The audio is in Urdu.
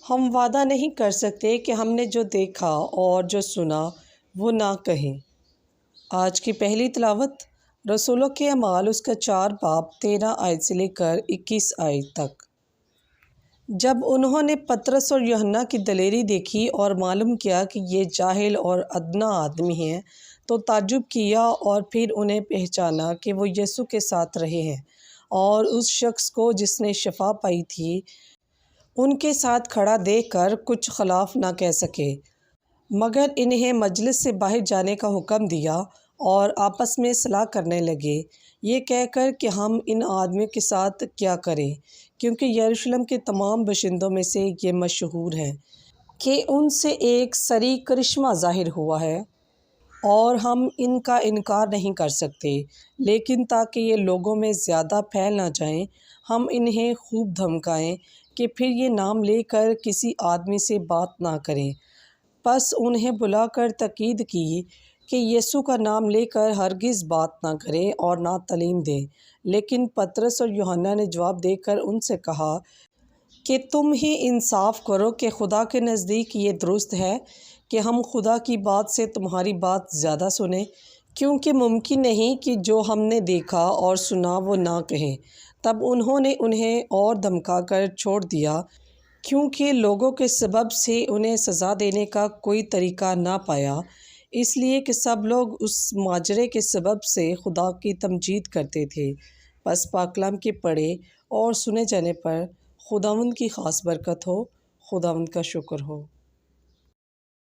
ہم وعدہ نہیں کر سکتے کہ ہم نے جو دیکھا اور جو سنا وہ نہ کہیں۔ آج کی پہلی تلاوت رسولوں کے اعمال اس کا 4 باب 13 آیت سے لے کر 21 آیت تک۔ جب انہوں نے پطرس اور یوحنا کی دلیری دیکھی اور معلوم کیا کہ یہ جاہل اور ادنا آدمی ہیں تو تعجب کیا، اور پھر انہیں پہچانا کہ وہ یسوع کے ساتھ رہے ہیں اور اس شخص کو جس نے شفا پائی تھی ان کے ساتھ کھڑا دیکھ کر کچھ خلاف نہ کہہ سکے، مگر انہیں مجلس سے باہر جانے کا حکم دیا اور آپس میں صلاح کرنے لگے یہ کہہ کر کہ ہم ان آدمیوں کے ساتھ کیا کریں، کیونکہ یروشلم کے تمام باشندوں میں سے یہ مشہور ہے کہ ان سے ایک صریح کرشمہ ظاہر ہوا ہے، اور ہم ان کا انکار نہیں کر سکتے، لیکن تاکہ یہ لوگوں میں زیادہ پھیل نہ جائیں ہم انہیں خوب دھمکائیں کہ پھر یہ نام لے کر کسی آدمی سے بات نہ کریں۔ پس انہیں بلا کر تاکید کی کہ یسوع کا نام لے کر ہرگز بات نہ کریں اور نہ تعلیم دیں، لیکن پطرس اور یوحنا نے جواب دے کر ان سے کہا کہ تم ہی انصاف کرو کہ خدا کے نزدیک یہ درست ہے کہ ہم خدا کی بات سے تمہاری بات زیادہ سنیں، کیونکہ ممکن نہیں کہ جو ہم نے دیکھا اور سنا وہ نہ کہیں۔ تب انہوں نے انہیں اور دھمکا کر چھوڑ دیا، کیونکہ لوگوں کے سبب سے انہیں سزا دینے کا کوئی طریقہ نہ پایا، اس لیے کہ سب لوگ اس ماجرے کے سبب سے خدا کی تمجید کرتے تھے۔ پس پاک کلام کے پڑھے اور سنے جانے پر خداوند کی خاص برکت ہو۔ خداوند کا شکر ہو۔